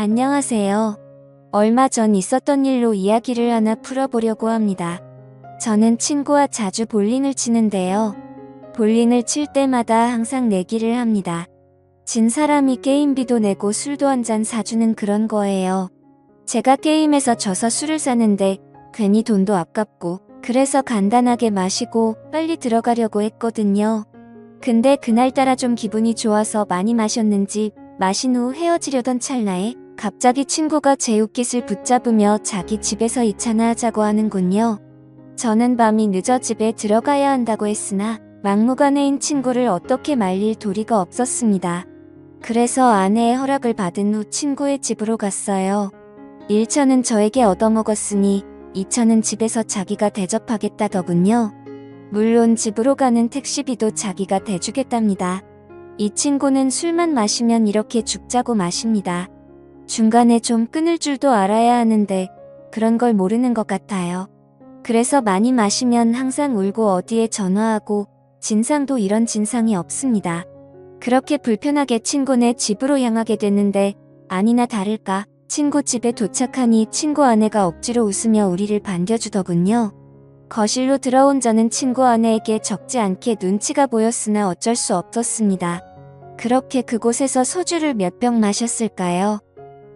안녕하세요. 얼마 전 있었던 일로 이야기를 하나 풀어보려고 합니다. 저는 친구와 자주 볼링을 치는데요. 볼링을 칠 때마다 항상 내기를 합니다. 진 사람이 게임비도 내고 술도 한 잔 사주는 그런 거예요. 제가 게임에서 져서 술을 사는데 괜히 돈도 아깝고 그래서 간단하게 마시고 빨리 들어가려고 했거든요. 근데 그날따라 좀 기분이 좋아서 많이 마셨는지 마신 후 헤어지려던 찰나에 갑자기 친구가 제 옷깃을 붙잡으며 자기 집에서 2차나 하자고 하는군요. 저는 밤이 늦어 집에 들어가야 한다고 했으나 막무가내인 친구를 어떻게 말릴 도리가 없었습니다. 그래서 아내의 허락을 받은 후 친구의 집으로 갔어요. 1차는 저에게 얻어먹었으니 2차는 집에서 자기가 대접하겠다더군요. 물론 집으로 가는 택시비도 자기가 대주겠답니다. 이 친구는 술만 마시면 이렇게 죽자고 마십니다. 중간에 좀 끊을 줄도 알아야 하는데 그런 걸 모르는 것 같아요. 그래서 많이 마시면 항상 울고 어디에 전화하고 진상도 이런 진상이 없습니다. 그렇게 불편하게 친구네 집으로 향하게 됐는데 아니나 다를까 친구 집에 도착하니 친구 아내가 억지로 웃으며 우리를 반겨주더군요. 거실로 들어온 저는 친구 아내에게 적지 않게 눈치가 보였으나 어쩔 수 없었습니다. 그렇게 그곳에서 소주를 몇 병 마셨을까요?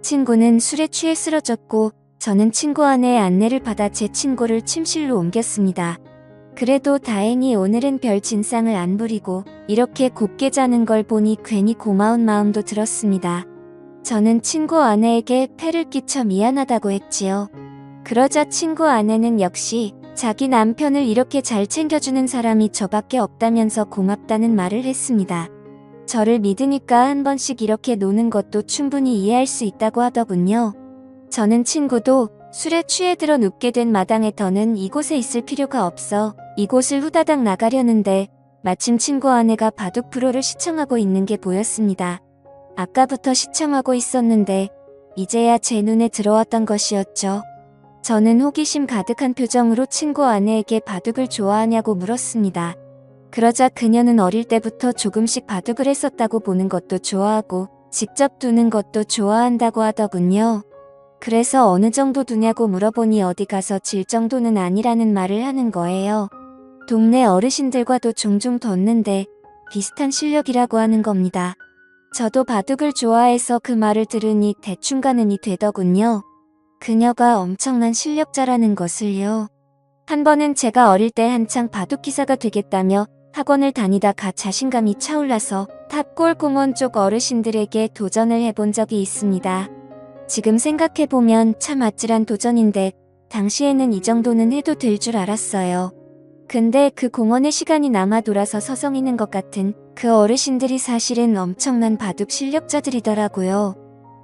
친구는 술에 취해 쓰러졌고 저는 친구 아내의 안내를 받아 제 친구를 침실로 옮겼습니다. 그래도 다행히 오늘은 별 진상을 안 부리고 이렇게 곱게 자는 걸 보니 괜히 고마운 마음도 들었습니다. 저는 친구 아내에게 폐를 끼쳐 미안하다고 했지요. 그러자 친구 아내는 역시 자기 남편을 이렇게 잘 챙겨주는 사람이 저밖에 없다면서 고맙다는 말을 했습니다. 저를 믿으니까 한 번씩 이렇게 노는 것도 충분히 이해할 수 있다고 하더군요. 저는 친구도 술에 취해 들어 눕게 된 마당에 더는 이곳에 있을 필요가 없어 이곳을 후다닥 나가려는데 마침 친구 아내가 바둑 프로를 시청하고 있는 게 보였습니다. 아까부터 시청하고 있었는데 이제야 제 눈에 들어왔던 것이었죠. 저는 호기심 가득한 표정으로 친구 아내에게 바둑을 좋아하냐고 물었습니다. 그러자 그녀는 어릴 때부터 조금씩 바둑을 했었다고 보는 것도 좋아하고 직접 두는 것도 좋아한다고 하더군요. 그래서 어느 정도 두냐고 물어보니 어디 가서 질 정도는 아니라는 말을 하는 거예요. 동네 어르신들과도 종종 뒀는데 비슷한 실력이라고 하는 겁니다. 저도 바둑을 좋아해서 그 말을 들으니 대충 가늠이 되더군요. 그녀가 엄청난 실력자라는 것을요. 한 번은 제가 어릴 때 한창 바둑 기사가 되겠다며 학원을 다니다가 자신감이 차올라서 탑골공원 쪽 어르신들에게 도전을 해본 적이 있습니다. 지금 생각해보면 참 아찔한 도전인데 당시에는 이 정도는 해도 될 줄 알았어요. 근데 그 공원에 시간이 남아 돌아서 서성이는 것 같은 그 어르신들이 사실은 엄청난 바둑 실력자들이더라고요.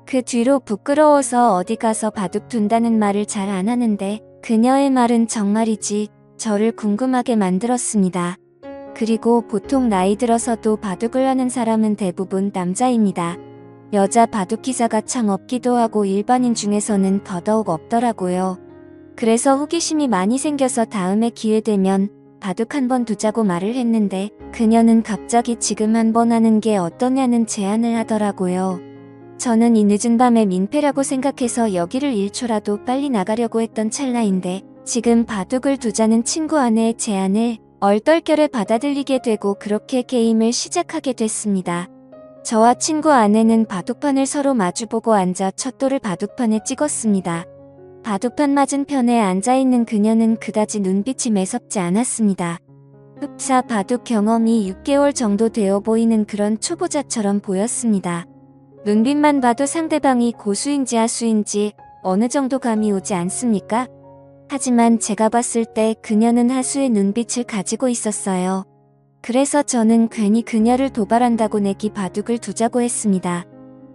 그 뒤로 부끄러워서 어디 가서 바둑 둔다는 말을 잘 안 하는데 그녀의 말은 정말이지 저를 궁금하게 만들었습니다. 그리고 보통 나이 들어서도 바둑을 하는 사람은 대부분 남자입니다. 여자 바둑 기사가 참 없기도 하고 일반인 중에서는 더더욱 없더라고요. 그래서 호기심이 많이 생겨서 다음에 기회 되면 바둑 한번 두자고 말을 했는데 그녀는 갑자기 지금 한번 하는 게 어떠냐는 제안을 하더라고요. 저는 이 늦은 밤에 민폐라고 생각해서 여기를 1초라도 빨리 나가려고 했던 찰나인데 지금 바둑을 두자는 친구 아내의 제안을 얼떨결에 받아들이게 되고 그렇게 게임을 시작하게 됐습니다. 저와 친구 아내는 바둑판을 서로 마주보고 앉아 척도를 바둑판에 찍었습니다. 바둑판 맞은편에 앉아있는 그녀는 그다지 눈빛이 매섭지 않았습니다. 흡사 바둑 경험이 6개월 정도 되어 보이는 그런 초보자처럼 보였습니다. 눈빛만 봐도 상대방이 고수인지 하수인지 어느 정도 감이 오지 않습니까? 하지만 제가 봤을 때 그녀는 하수의 눈빛을 가지고 있었어요. 그래서 저는 괜히 그녀를 도발한다고 내기 바둑을 두자고 했습니다.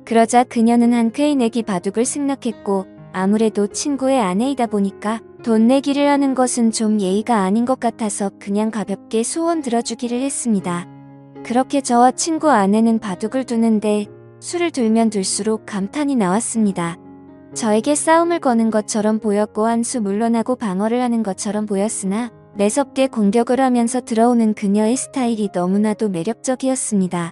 그러자 그녀는 한쾌히 내기 바둑을 승낙했고 아무래도 친구의 아내이다 보니까 돈 내기를 하는 것은 좀 예의가 아닌 것 같아서 그냥 가볍게 소원 들어주기를 했습니다. 그렇게 저와 친구 아내는 바둑을 두는데 술을 들면 들수록 감탄이 나왔습니다. 저에게 싸움을 거는 것처럼 보였고 한 수 물러나고 방어를 하는 것처럼 보였으나 매섭게 공격을 하면서 들어오는 그녀의 스타일이 너무나도 매력적이었습니다.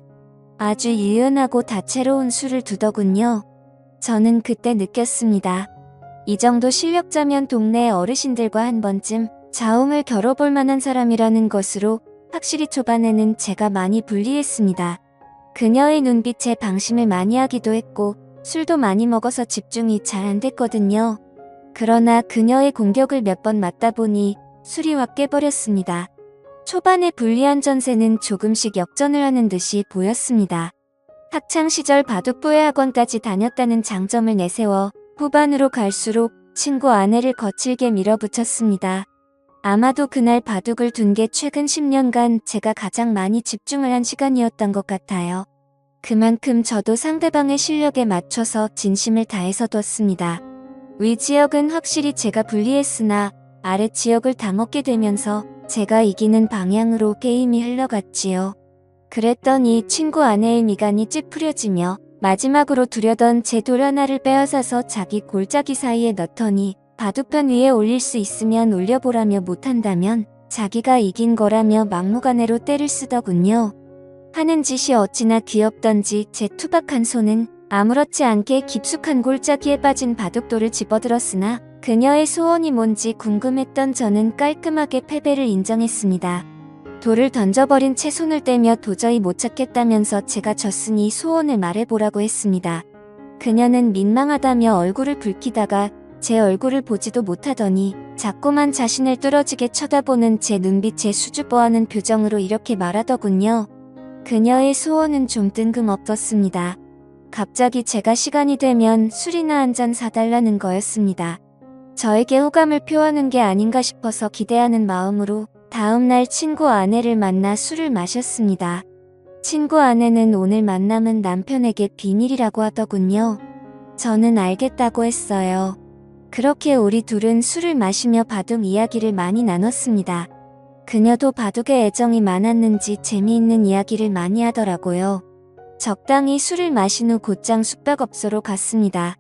아주 유연하고 다채로운 수를 두더군요. 저는 그때 느꼈습니다. 이 정도 실력자면 동네 어르신들과 한 번쯤 자웅을 겨뤄볼 만한 사람이라는 것으로 확실히 초반에는 제가 많이 불리했습니다. 그녀의 눈빛에 방심을 많이 하기도 했고 술도 많이 먹어서 집중이 잘 안 됐거든요. 그러나 그녀의 공격을 몇 번 맞다 보니 술이 확 깨버렸습니다. 초반에 불리한 전세는 조금씩 역전을 하는 듯이 보였습니다. 학창시절 바둑부회 학원까지 다녔다는 장점을 내세워 후반으로 갈수록 친구 아내를 거칠게 밀어붙였습니다. 아마도 그날 바둑을 둔 게 최근 10년간 제가 가장 많이 집중을 한 시간이었던 것 같아요. 그만큼 저도 상대방의 실력에 맞춰서 진심을 다해서 뒀습니다. 위 지역은 확실히 제가 불리했으나 아래 지역을 다 먹게 되면서 제가 이기는 방향으로 게임이 흘러갔지요. 그랬더니 친구 아내의 미간이 찌푸려지며 마지막으로 두려던 제 돌 하나를 빼앗아서 자기 골짜기 사이에 넣더니 바둑판 위에 올릴 수 있으면 올려보라며 못한다면 자기가 이긴 거라며 막무가내로 때를 쓰더군요. 하는 짓이 어찌나 귀엽던지 제 투박한 손은 아무렇지 않게 깊숙한 골짜기에 빠진 바둑돌을 집어들었으나 그녀의 소원이 뭔지 궁금했던 저는 깔끔하게 패배를 인정했습니다. 돌을 던져버린 채 손을 떼며 도저히 못 찾겠다면서 제가 졌으니 소원을 말해보라고 했습니다. 그녀는 민망하다며 얼굴을 붉히다가 제 얼굴을 보지도 못하더니 자꾸만 자신을 뚫어지게 쳐다보는 제 눈빛에 수줍어하는 표정으로 이렇게 말하더군요. 그녀의 소원은 좀 뜬금없었습니다. 갑자기 제가 시간이 되면 술이나 한 잔 사달라는 거였습니다. 저에게 호감을 표하는 게 아닌가 싶어서 기대하는 마음으로 다음날 친구 아내를 만나 술을 마셨습니다. 친구 아내는 오늘 만남은 남편에게 비밀이라고 하더군요. 저는 알겠다고 했어요. 그렇게 우리 둘은 술을 마시며 바둑 이야기를 많이 나눴습니다. 그녀도 바둑에 애정이 많았는지 재미있는 이야기를 많이 하더라고요. 적당히 술을 마신 후 곧장 숙박업소로 갔습니다.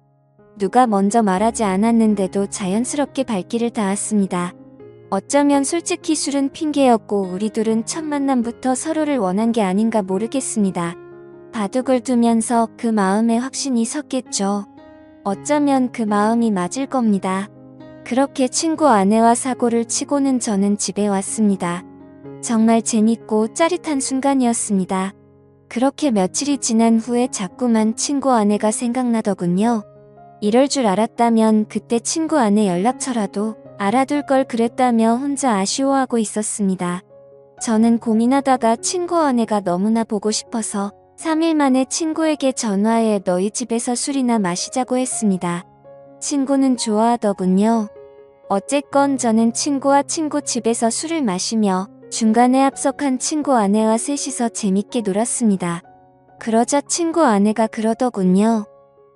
누가 먼저 말하지 않았는데도 자연스럽게 발길을 닿았습니다. 어쩌면 솔직히 술은 핑계였고 우리 둘은 첫 만남부터 서로를 원한 게 아닌가 모르겠습니다. 바둑을 두면서 그 마음에 확신이 섰겠죠. 어쩌면 그 마음이 맞을 겁니다. 그렇게 친구 아내와 사고를 치고는 저는 집에 왔습니다. 정말 재밌고 짜릿한 순간이었습니다. 그렇게 며칠이 지난 후에 자꾸만 친구 아내가 생각나더군요. 이럴 줄 알았다면 그때 친구 아내 연락처라도 알아둘 걸 그랬다며 혼자 아쉬워하고 있었습니다. 저는 고민하다가 친구 아내가 너무나 보고 싶어서 3일 만에 친구에게 전화해 너희 집에서 술이나 마시자고 했습니다. 친구는 좋아하더군요. 어쨌건 저는 친구와 친구 집에서 술을 마시며 중간에 합석한 친구 아내와 셋이서 재밌게 놀았습니다. 그러자 친구 아내가 그러더군요.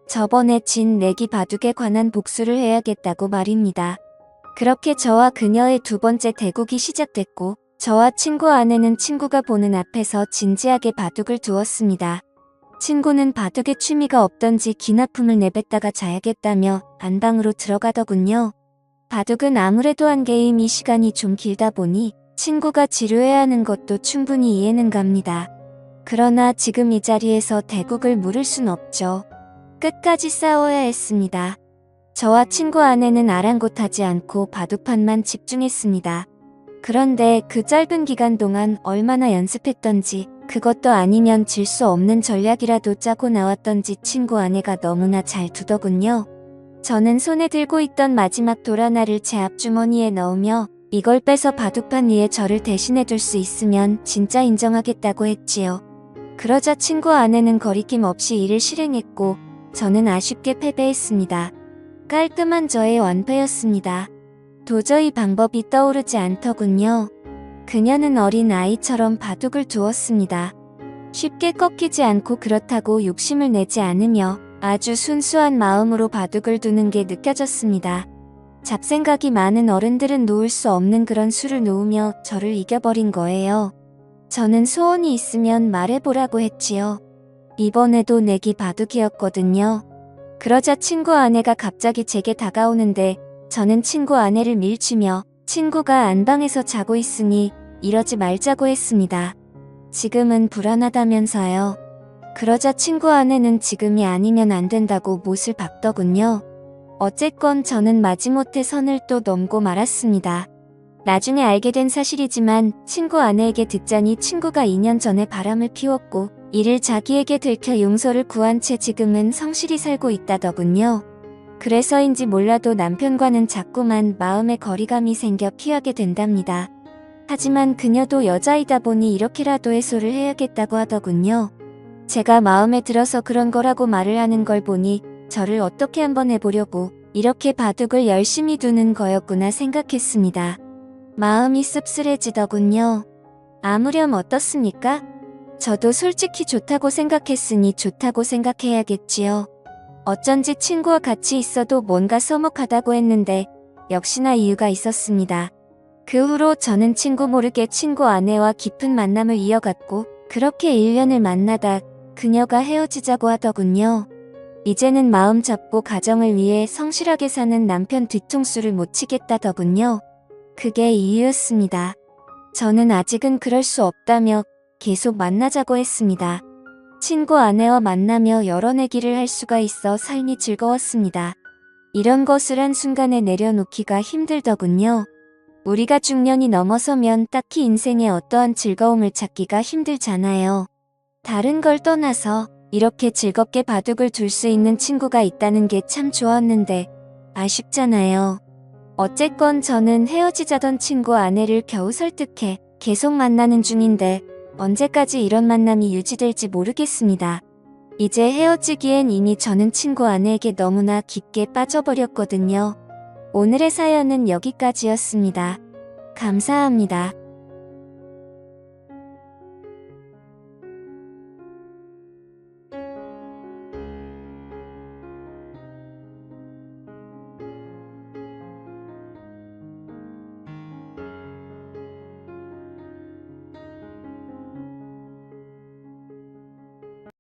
저번에 진 내기 바둑에 관한 복수를 해야겠다고 말입니다. 그렇게 저와 그녀의 두 번째 대국이 시작됐고 저와 친구 아내는 친구가 보는 앞에서 진지하게 바둑을 두었습니다. 친구는 바둑에 취미가 없던지 기나품을 내뱉다가 자야겠다며 안방으로 들어가더군요. 바둑은 아무래도 한 게임이 시간이 좀 길다 보니 친구가 지루해하는 것도 충분히 이해는 갑니다. 그러나 지금 이 자리에서 대국을 물을 순 없죠. 끝까지 싸워야 했습니다. 저와 친구 아내는 아랑곳하지 않고 바둑판만 집중했습니다. 그런데 그 짧은 기간 동안 얼마나 연습했던지 그것도 아니면 질 수 없는 전략이라도 짜고 나왔던지 친구 아내가 너무나 잘 두더군요. 저는 손에 들고 있던 마지막 돌 하나를 제 앞주머니에 넣으며 이걸 빼서 바둑판 위에 저를 대신해 둘 수 있으면 진짜 인정하겠다고 했지요. 그러자 친구 아내는 거리낌 없이 이를 실행했고 저는 아쉽게 패배했습니다. 깔끔한 저의 완패였습니다. 도저히 방법이 떠오르지 않더군요. 그녀는 어린 아이처럼 바둑을 두었습니다. 쉽게 꺾이지 않고 그렇다고 욕심을 내지 않으며 아주 순수한 마음으로 바둑을 두는 게 느껴졌습니다. 잡생각이 많은 어른들은 놓을 수 없는 그런 수를 놓으며 저를 이겨버린 거예요. 저는 소원이 있으면 말해보라고 했지요. 이번에도 내기 바둑이었거든요. 그러자 친구 아내가 갑자기 제게 다가오는데 저는 친구 아내를 밀치며 친구가 안방에서 자고 있으니 이러지 말자고 했습니다. 지금은 불안하다면서요. 그러자 친구 아내는 지금이 아니면 안 된다고 못을 박더군요. 어쨌건 저는 마지못해 선을 또 넘고 말았습니다. 나중에 알게 된 사실이지만 친구 아내에게 듣자니 친구가 2년 전에 바람을 피웠고 이를 자기에게 들켜 용서를 구한 채 지금은 성실히 살고 있다더군요. 그래서인지 몰라도 남편과는 자꾸만 마음의 거리감이 생겨 피하게 된답니다. 하지만 그녀도 여자이다 보니 이렇게라도 해소를 해야겠다고 하더군요. 제가 마음에 들어서 그런 거라고 말을 하는 걸 보니 저를 어떻게 한번 해보려고 이렇게 바둑을 열심히 두는 거였구나 생각했습니다. 마음이 씁쓸해지더군요. 아무렴 어떻습니까? 저도 솔직히 좋다고 생각했으니 좋다고 생각해야겠지요. 어쩐지 친구와 같이 있어도 뭔가 서먹하다고 했는데 역시나 이유가 있었습니다. 그 후로 저는 친구 모르게 친구 아내와 깊은 만남을 이어갔고 그렇게 1년을 만나다 그녀가 헤어지자고 하더군요. 이제는 마음 잡고 가정을 위해 성실하게 사는 남편 뒤통수를 못 치겠다더군요. 그게 이유였습니다. 저는 아직은 그럴 수 없다며 계속 만나자고 했습니다. 친구 아내와 만나며 여러 내기를 할 수가 있어 삶이 즐거웠습니다. 이런 것을 한순간에 내려놓기가 힘들더군요. 우리가 중년이 넘어서면 딱히 인생에 어떠한 즐거움을 찾기가 힘들잖아요. 다른 걸 떠나서 이렇게 즐겁게 바둑을 둘 수 있는 친구가 있다는 게 참 좋았는데 아쉽잖아요. 어쨌건 저는 헤어지자던 친구 아내를 겨우 설득해 계속 만나는 중인데 언제까지 이런 만남이 유지될지 모르겠습니다. 이제 헤어지기엔 이미 저는 친구 아내에게 너무나 깊게 빠져버렸거든요. 오늘의 사연은 여기까지였습니다. 감사합니다.